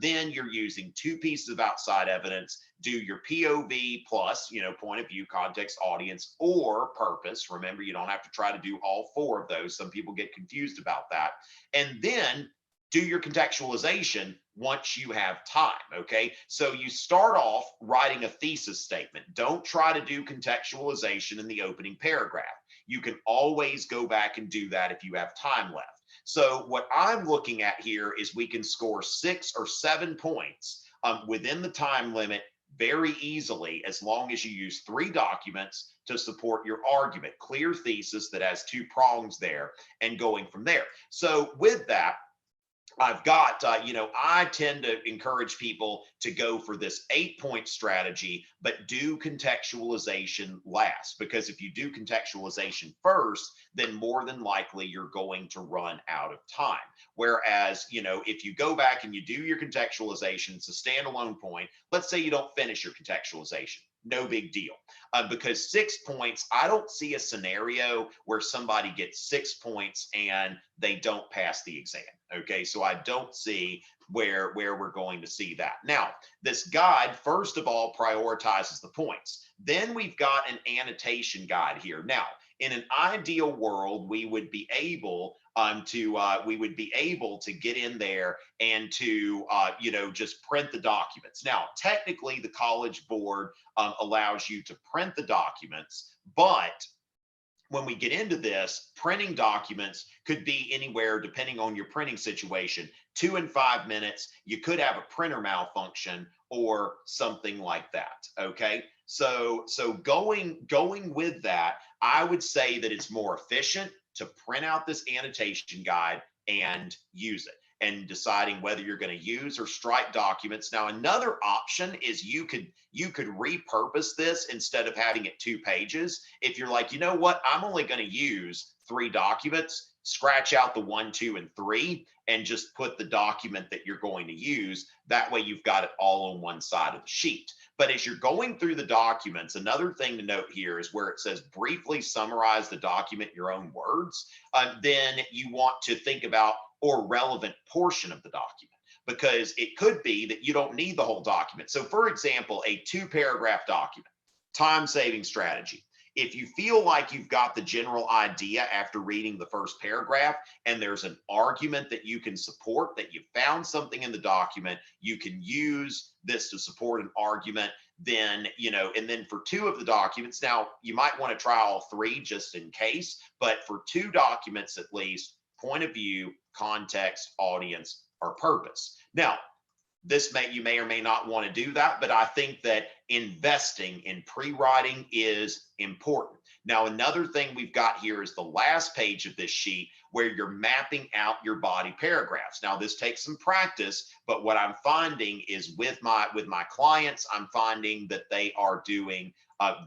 Then you're using 2 pieces of outside evidence. Do your POV plus, point of view, context, audience, or purpose. Remember, you don't have to try to do all 4 of those. Some people get confused about that. And then do your contextualization once you have time. Okay, so you start off writing a thesis statement. Don't try to do contextualization in the opening paragraph. You can always go back and do that if you have time left. So what I'm looking at here is we can score 6 or 7 points within the time limit very easily, as long as you use 3 documents to support your argument. Clear thesis that has 2 prongs there, and going from there. So with that, I've got, I tend to encourage people to go for this 8-point strategy, but do contextualization last, because if you do contextualization first, then more than likely you're going to run out of time. Whereas, if you go back and you do your contextualization, it's a standalone point. Let's say you don't finish your contextualization. No big deal. Because 6 points, I don't see a scenario where somebody gets 6 points and they don't pass the exam. Okay, so I don't see where we're going to see that. Now, this guide, first of all, prioritizes the points. Then we've got an annotation guide here. Now, in an ideal world, we would be able to get in there and to just print the documents. Now, technically, the College Board allows you to print the documents, but when we get into this, printing documents could be anywhere, depending on your printing situation, 2 and 5 minutes. You could have a printer malfunction or something like that. Okay, so going with that, I would say that it's more efficient to print out this annotation guide and use it, and deciding whether you're going to use or strike documents. Now, another option is you could repurpose this instead of having it 2 pages. If you're like, you know what, I'm only going to use 3 documents, scratch out the 1, 2, and 3, and just put the document that you're going to use. That way you've got it all on one side of the sheet. But as you're going through the documents, another thing to note here is where it says briefly summarize the document in your own words. Then you want to think about or relevant portion of the document, because it could be that you don't need the whole document. So for example, a 2-paragraph document, time-saving strategy. If you feel like you've got the general idea after reading the first paragraph and there's an argument that you can support, that you found something in the document, you can use this to support an argument, then, and then for 2 of the documents, now you might want to try all 3 just in case, but for 2 documents at least, point of view, context, audience, or purpose. Now, you may or may not want to do that, but I think that investing in pre-writing is important. Now, another thing we've got here is the last page of this sheet where you're mapping out your body paragraphs. Now, this takes some practice, but what I'm finding is with my clients, I'm finding that they are doing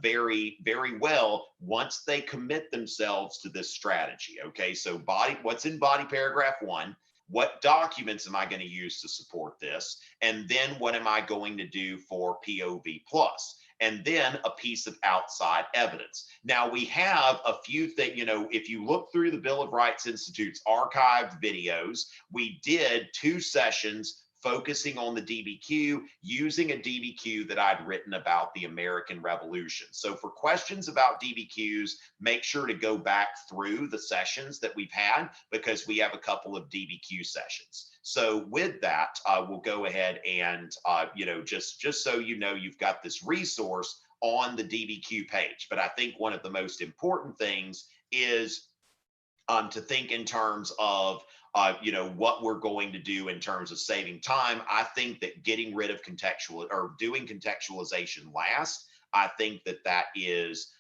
very, very well once they commit themselves to this strategy. Okay, so what's in body paragraph 1? What documents am I going to use to support this? And then what am I going to do for POV plus? And then a piece of outside evidence. Now we have a few things, if you look through the Bill of Rights Institute's archived videos, we did 2 sessions focusing on the DBQ, using a DBQ that I'd written about the American Revolution. So for questions about DBQs, make sure to go back through the sessions that we've had, because we have a couple of DBQ sessions. So with that, we'll go ahead and, just so you've got this resource on the DBQ page. But I think one of the most important things is to think in terms of what we're going to do in terms of saving time. I think that getting rid of doing contextualization last, I think that is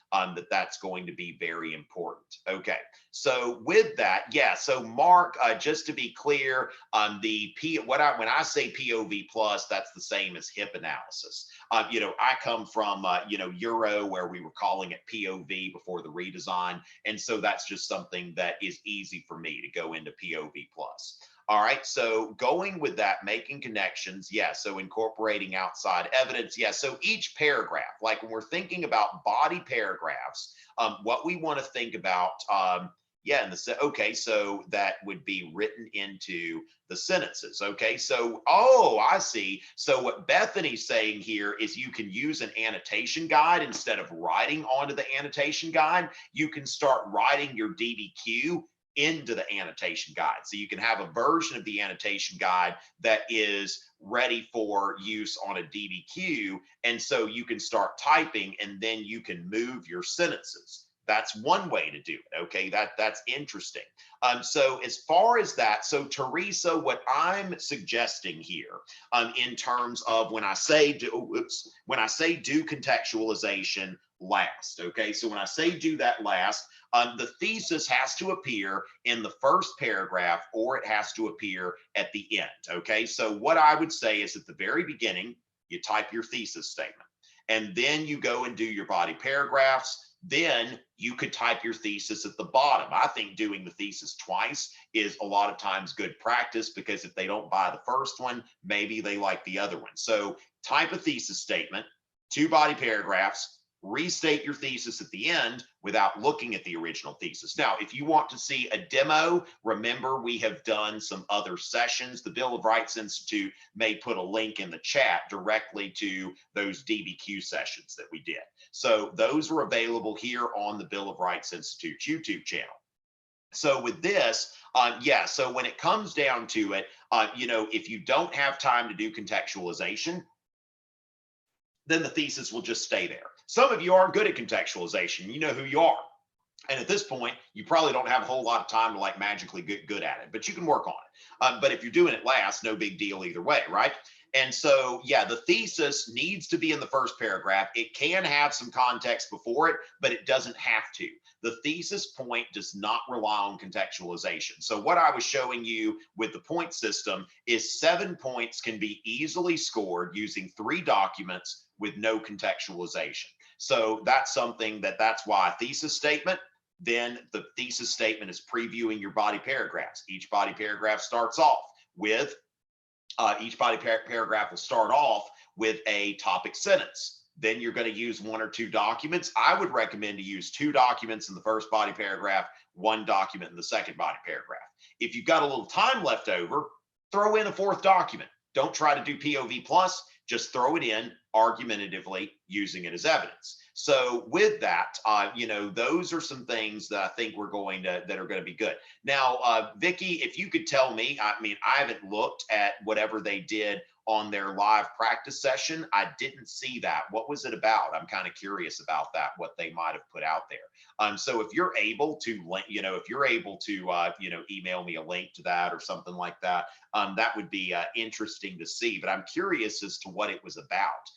that's going to be very important. Okay, so with that, yeah. So Mark, just to be clear, when I say POV plus, that's the same as HIP analysis. I come from Euro, where we were calling it POV before the redesign, and so that's just something that is easy for me to go into POV plus. All right, so going with that, making connections, yeah, so incorporating outside evidence, yeah, so each paragraph, like when we're thinking about body paragraphs, what we want to think about, okay, so that would be written into the sentences, okay, so, I see. So what Bethany's saying here is you can use an annotation guide instead of writing onto the annotation guide. You can start writing your DBQ into the annotation guide. So you can have a version of the annotation guide that is ready for use on a DBQ. And so you can start typing and then you can move your sentences. That's one way to do it. Okay, that's interesting. So as far as that, so Teresa, what I'm suggesting here, in terms of when I say do contextualization last. Okay, so when I say do that last, the thesis has to appear in the first paragraph, or it has to appear at the end. Okay, so what I would say is at the very beginning, you type your thesis statement, and then you go and do your body paragraphs. Then you could type your thesis at the bottom. I think doing the thesis twice is a lot of times good practice, because if they don't buy the first one, maybe they like the other one. So type a thesis statement, 2 body paragraphs, restate your thesis at the end without looking at the original thesis. Now, if you want to see a demo, remember we have done some other sessions. The Bill of Rights Institute may put a link in the chat directly to those DBQ sessions that we did. So those are available here on the Bill of Rights Institute's YouTube channel. So with this, so when it comes down to it, if you don't have time to do contextualization, then the thesis will just stay there. Some of you are good at contextualization. You know who you are. And at this point, you probably don't have a whole lot of time to like magically get good at it, but you can work on it. But if you're doing it last, no big deal either way, right? And so, yeah, the thesis needs to be in the first paragraph. It can have some context before it, but it doesn't have to. The thesis point does not rely on contextualization. So what I was showing you with the point system is 7 points can be easily scored using 3 documents with no contextualization. So that's something that's why a thesis statement, then the thesis statement is previewing your body paragraphs. Each body paragraph starts off with, paragraph will start off with a topic sentence. Then you're going to use 1 or 2 documents. I would recommend to use 2 documents in the first body paragraph, 1 document in the second body paragraph. If you've got a little time left over, throw in a 4th document. Don't try to do POV plus. Just throw it in argumentatively, using it as evidence. So with that, you know, those are some things that I think we're going to, that are going to be good. Now, Vicky, if you could tell me, I mean, I haven't looked at whatever they did on their live practice session. I didn't see that. What was it about? I'm kind of curious about that, what they might have put out there. So if you're able to, you know, if you're able to, you know, email me a link to that or something like that, that would be interesting to see. But I'm curious as to what it was about.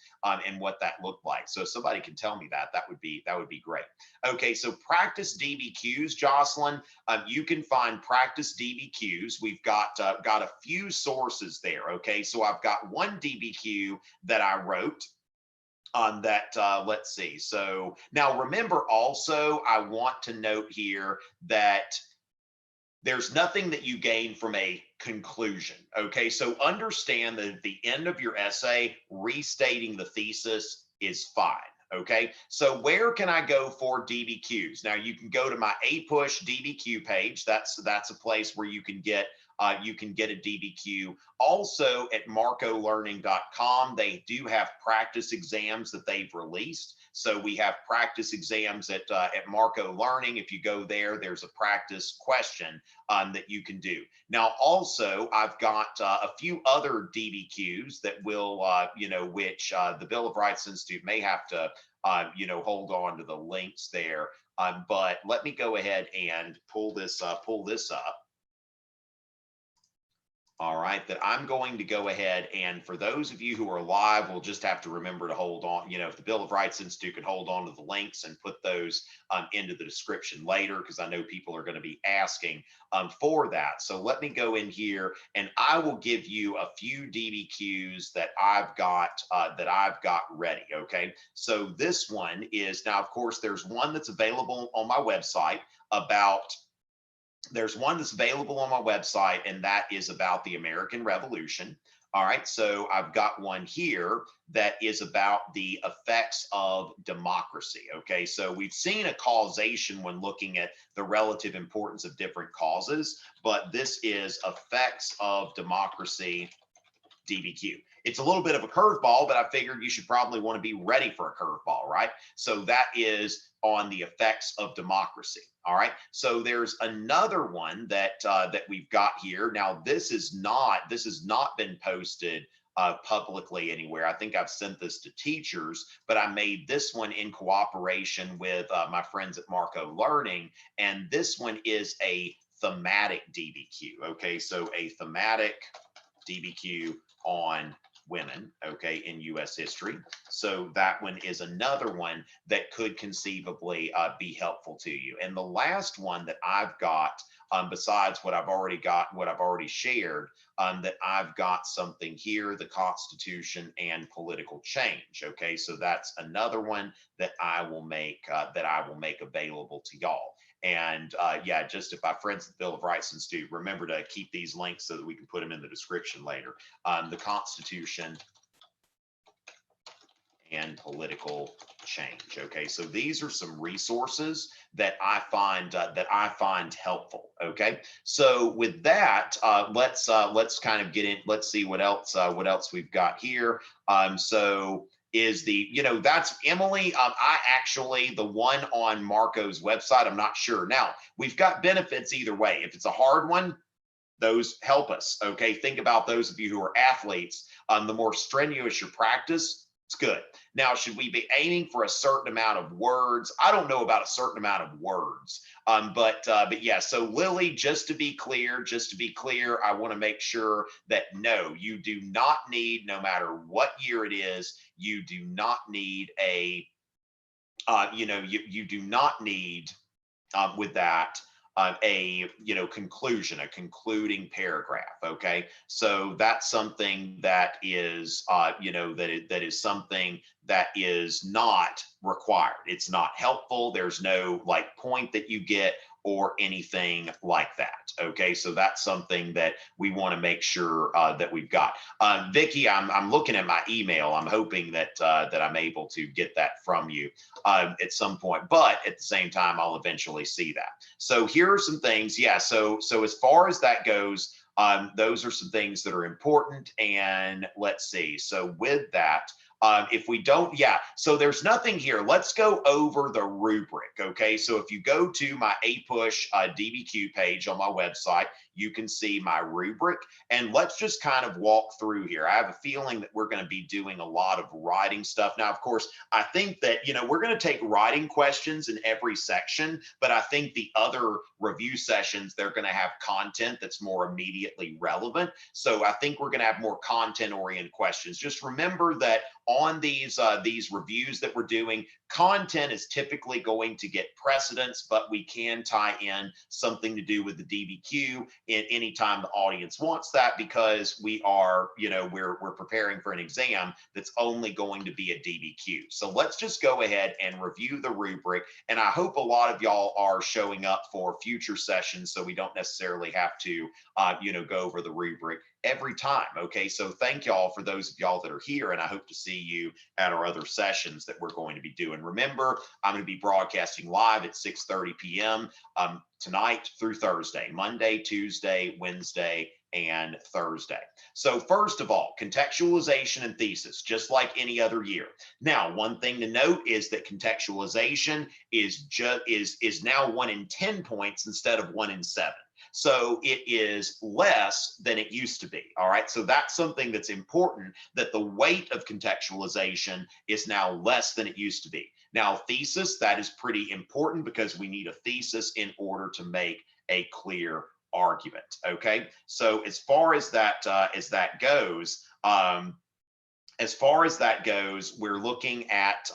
And what that looked like. So if somebody can tell me that, that would be great. Okay, so practice DBQs, Jocelyn. You can find practice DBQs. We've got a few sources there. Okay, so I've got one DBQ that I wrote on that. Let's see. So now remember also, I want to note here that there's nothing that you gain from a conclusion. Okay, so understand that at the end of your essay, restating the thesis is fine. Okay, so where can I go for DBQs? Now you can go to my APUSH DBQ page. That's a place where you can get a DBQ. Also at marcolearning.com, they do have practice exams that they've released. So we have practice exams at Marco Learning. If you go there, there's a practice question that you can do. Now, also, I've got a few other DBQs that will, you know, which the Bill of Rights Institute may have to, you know, hold on to the links there. But let me go ahead and pull this up. All right, that I'm going to go ahead, and for those of you who are live, we'll just have to remember to hold on. You know, if the Bill of Rights Institute could hold on to the links and put those into the description later, because I know people are going to be asking for that. So let me go in here, and I will give you a few DBQs that I've got ready. Okay, so this one is, now of course there's one that's available on my website about. There's one that's available on my website, and that is about the American Revolution. All right, so I've got one here that is about the effects of democracy. Okay, so we've seen a causation when looking at the relative importance of different causes, but this is effects of democracy DBQ. It's a little bit of a curveball, but I figured you should probably want to be ready for a curveball, right? So that is on the effects of democracy. All right. So there's another one that that we've got here. Now, this has not been posted publicly anywhere. I think I've sent this to teachers, but I made this one in cooperation with my friends at Marco Learning, and this one is a thematic DBQ. Okay, so a thematic DBQ on women, okay, in U.S. history. So that one is another one that could conceivably be helpful to you. And the last one that I've got, besides what I've already shared, that I've got something here, the Constitution and political change. Okay, so that's another one that I will make available to y'all. And yeah, just if our friends at the Bill of Rights Institute, remember to keep these links so that we can put them in the description later. The Constitution and political change. Okay, so these are some resources that I find helpful. Okay, so with that, let's kind of get in. Let's see what else we've got here. So is the, you know, that's Emily. I actually, the one on Marco's website, I'm not sure. Now, we've got benefits either way. If it's a hard one, those help us. Okay, think about those of you who are athletes. The more strenuous your practice, it's good. Now, should we be aiming for a certain amount of words? I don't know about a certain amount of words, but yeah. So Lily, just to be clear, I want to make sure that no, you do not need, no matter what year it is, you do not need a, you know, you do not need with that. A, you know, conclusion, a concluding paragraph. Okay, so that's something that is, you know, that is something that is not required. It's not helpful. There's no like point that you get or anything like that. Okay, so that's something that we want to make sure that we've got. Vicky, I'm looking at my email. I'm hoping that that I'm able to get that from you at some point, but at the same time, I'll eventually see that. So here are some things. Yeah, so as far as that goes, Those are some things that are important. And let's see. So with that, if we don't, yeah, so there's nothing here. Let's go over the rubric, okay? So if you go to my APUSH DBQ page on my website, you can see my rubric, and let's just kind of walk through here. I have a feeling that we're going to be doing a lot of writing stuff. Now, of course, I think that, we're going to take writing questions in every section, but I think the other review sessions, they're going to have content that's more immediately relevant. So I think we're going to have more content-oriented questions. Just remember that on these reviews that we're doing, content is typically going to get precedence, but we can tie in something to do with the DBQ in any time the audience wants that, because we are, we're preparing for an exam that's only going to be a DBQ. So let's just go ahead and review the rubric. And I hope a lot of y'all are showing up for future sessions, so we don't necessarily have to, go over the rubric every time. Okay, so thank y'all for those of y'all that are here, and I hope to see you at our other sessions that we're going to be doing. Remember, I'm going to be broadcasting live at 6:30 p.m. Tonight through Thursday, Monday, Tuesday, Wednesday, and Thursday. So first of all, contextualization and thesis, just like any other year. Now, one thing to note is that contextualization is now 1 in 10 points instead of 1 in 7. So it is less than it used to be. All right. So that's something that's important, that the weight of contextualization is now less than it used to be. Now, thesis, that is pretty important, because we need a thesis in order to make a clear argument. Okay. So as far as that goes, we're looking at,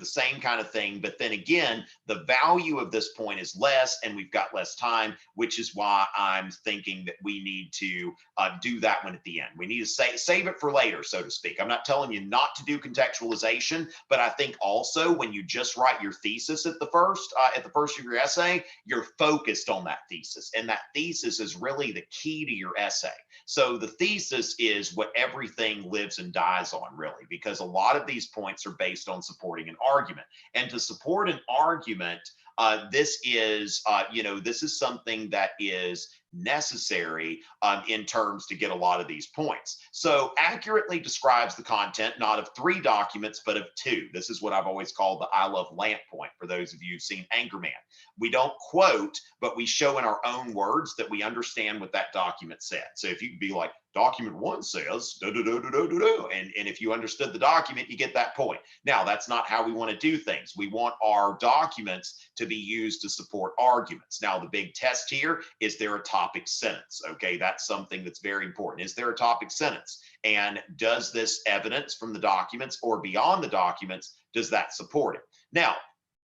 the same kind of thing, but then again, the value of this point is less, and we've got less time, which is why I'm thinking that we need to do that one at the end. We need to save it for later, so to speak. I'm not telling you not to do contextualization, but I think also when you just write your thesis at the first of your essay, you're focused on that thesis, and that thesis is really the key to your essay. So the thesis is what everything lives and dies on, really, because a lot of these points are based on supporting an argument. And to support an argument, this is something that is necessary in terms to get a lot of these points. So accurately describes the content, not of 3 documents, but of 2. This is what I've always called the I love lamp point, for those of you who've seen Anchorman. We don't quote, but we show in our own words that we understand what that document said. So if you could be like, document 1 says, and if you understood the document, you get that point. Now, that's not how we want to do things. We want our documents to be used to support arguments. Now, the big test here, is there a topic sentence? Okay, that's something that's very important. Is there a topic sentence? And does this evidence from the documents or beyond the documents, does that support it? Now,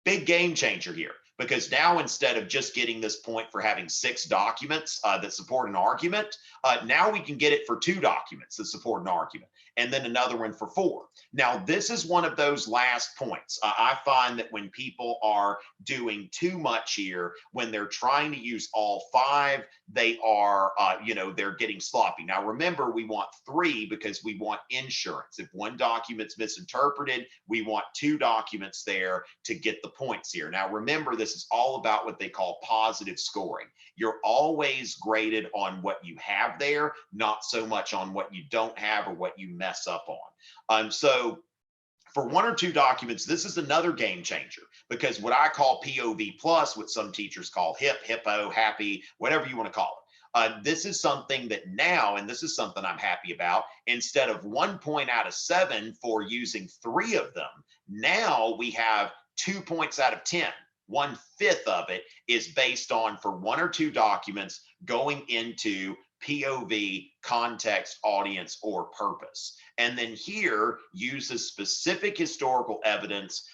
big game changer here, because now instead of just getting this point for having 6 documents that support an argument, now we can get it for 2 documents that support an argument, and then another one for 4. Now, this is one of those last points. I find that when people are doing too much here, when they're trying to use all 5, they are, they're getting sloppy. Now, remember, we want 3 because we want insurance. If one document's misinterpreted, we want 2 documents there to get the points here. Now, remember, this is all about what they call positive scoring. You're always graded on what you have there, not so much on what you don't have or what you mess up on. So for 1 or 2 documents, this is another game changer, because what I call POV plus, what some teachers call hip, hippo, happy, whatever you want to call it. This is something that now, and this is something I'm happy about, instead of 1 point out of 7 for using 3 of them, now we have 2 points out of 10. 1/5 of it is based on, for 1 or 2 documents, going into POV, context, audience, or purpose. And then here uses specific historical evidence,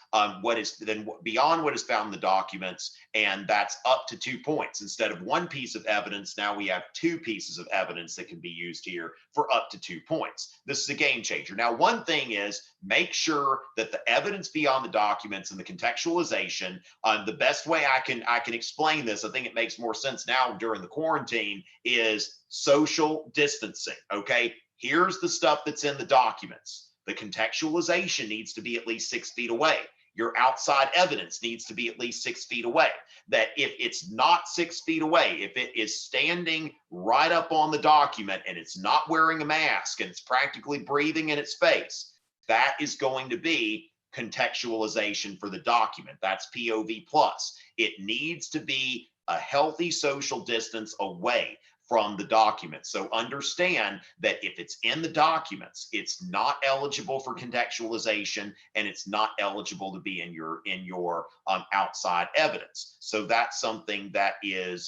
beyond what is found in the documents, and that's up to 2 points. Instead of 1 piece of evidence, now we have 2 pieces of evidence that can be used here for up to 2 points. This is a game changer. Now, one thing is, make sure that the evidence beyond the documents and the contextualization, the best way I can explain this, I think it makes more sense now during the quarantine, is social distancing. Okay, here's the stuff that's in the documents. The contextualization needs to be at least 6 feet away. Your outside evidence needs to be at least 6 feet away. That if it's not 6 feet away, if it is standing right up on the document and it's not wearing a mask and it's practically breathing in its face, that is going to be contextualization for the document. That's POV plus. It needs to be a healthy social distance away from the document. So understand that if it's in the documents, it's not eligible for contextualization and it's not eligible to be in your outside evidence. So that's something that is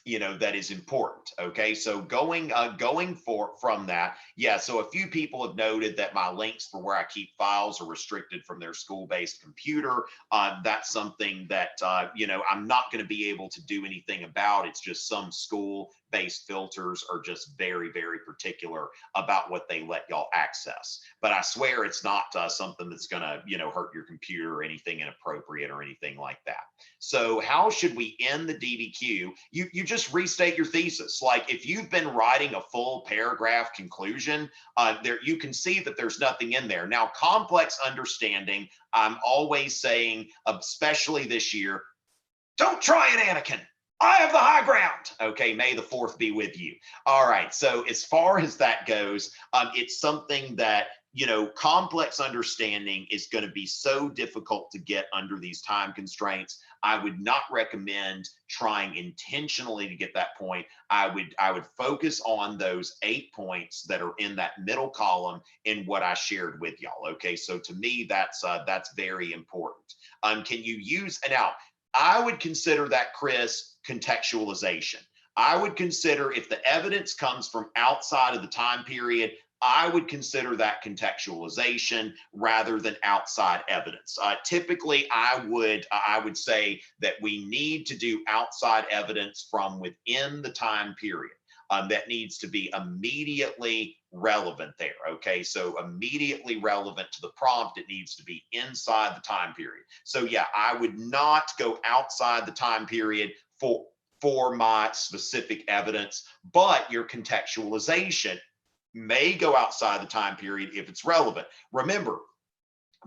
that is important. Okay, so going from that, yeah. So a few people have noted that my links for where I keep files are restricted from their school-based computer. That's something that I'm not going to be able to do anything about. It's just some school-based filters are just very, very particular about what they let y'all access. But I swear it's not something that's going to hurt your computer or anything inappropriate or anything like that. So how should we end the DBQ? You just restate your thesis. Like if you've been writing a full paragraph conclusion, there you can see that there's nothing in there. Now, complex understanding, I'm always saying, especially this year, don't try it, Anakin. I have the high ground. Okay, may the fourth be with you. All right, so as far as that goes, it's something that complex understanding is going to be so difficult to get under these time constraints. I would not recommend trying intentionally to get that point. I would focus on those 8 points that are in that middle column in what I shared with y'all. Okay, so to me, that's very important. Can you use, and now I would consider that, Chris, contextualization. I would consider if the evidence comes from outside of the time period, I would consider that contextualization rather than outside evidence. Typically, I would say that we need to do outside evidence from within the time period. That needs to be immediately relevant there. Okay, so immediately relevant to the prompt, it needs to be inside the time period. So yeah, I would not go outside the time period for my specific evidence, but your contextualization may go outside the time period if it's relevant. Remember,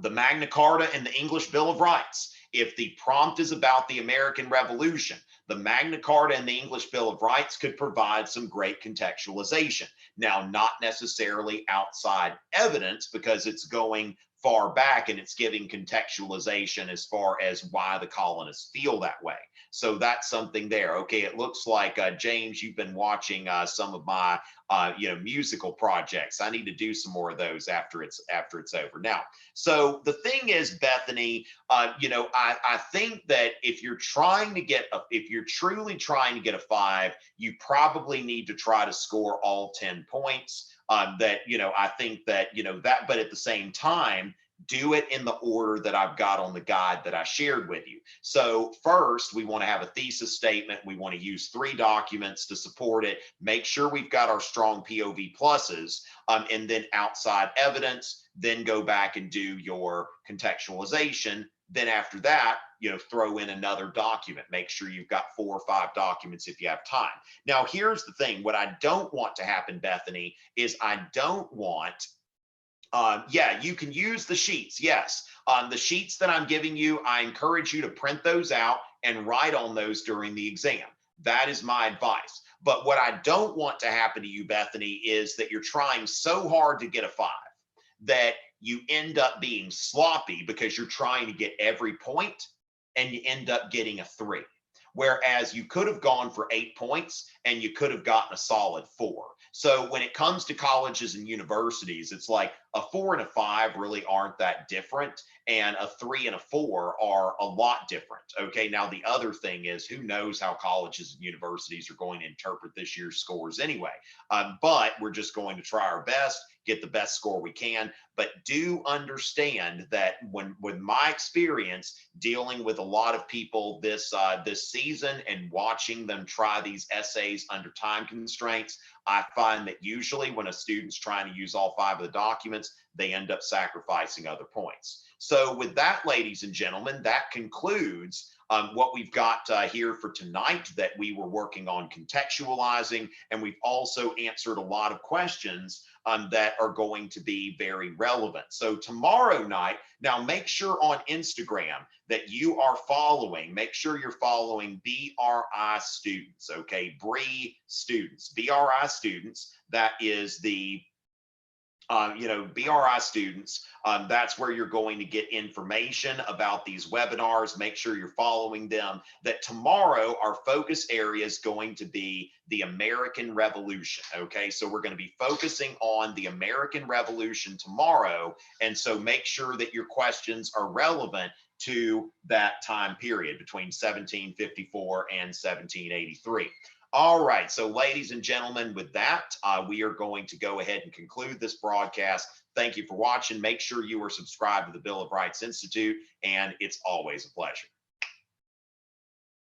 the Magna Carta and the English Bill of Rights. If the prompt is about the American Revolution, the Magna Carta and the English Bill of Rights could provide some great contextualization. Now, not necessarily outside evidence because it's going far back and it's giving contextualization as far as why the colonists feel that way. So that's something there. Okay, it looks like James, you've been watching some of my musical projects. I need to do some more of those after it's over. Now, so the thing is, Bethany, I think that if you're truly trying to get a 5, you probably need to try to score all 10 points. I think that that, but at the same time, do it in the order that I've got on the guide that I shared with you. So first, we want to have a thesis statement. We want to use 3 documents to support it. Make sure we've got our strong POV pluses, and then outside evidence, then go back and do your contextualization. Then after that, throw in another document. Make sure you've got 4 or 5 documents if you have time. Now, here's the thing. What I don't want to happen, Bethany, is I don't want you can use the sheets. Yes. The sheets that I'm giving you, I encourage you to print those out and write on those during the exam. That is my advice. But what I don't want to happen to you, Bethany, is that you're trying so hard to get a 5 that you end up being sloppy because you're trying to get every point and you end up getting a 3. Whereas you could have gone for 8 points and you could have gotten a solid 4. So when it comes to colleges and universities, it's like a 4 and a 5 really aren't that different. And a 3 and a 4 are a lot different. Okay. Now, the other thing is, who knows how colleges and universities are going to interpret this year's scores anyway. But we're just going to try our best, get the best score we can. But do understand that with my experience dealing with a lot of people this season and watching them try these essays under time constraints, I find that usually when a student's trying to use all 5 of the documents, they end up sacrificing other points. So with that, ladies and gentlemen, that concludes What we've got here for tonight that we were working on contextualizing, and we've also answered a lot of questions that are going to be very relevant. So tomorrow night, now make sure on Instagram that you are following, make sure you're following BRI students, okay? BRI students, BRI students, that is the BRI students, that's where you're going to get information about these webinars. Make sure you're following them. That tomorrow, our focus area is going to be the American Revolution. Okay, so we're going to be focusing on the American Revolution tomorrow. And so make sure that your questions are relevant to that time period between 1754 and 1783. All right, so ladies and gentlemen, with that, we are going to go ahead and conclude this broadcast. Thank you for watching. Make sure you are subscribed to the Bill of Rights Institute, and it's always a pleasure.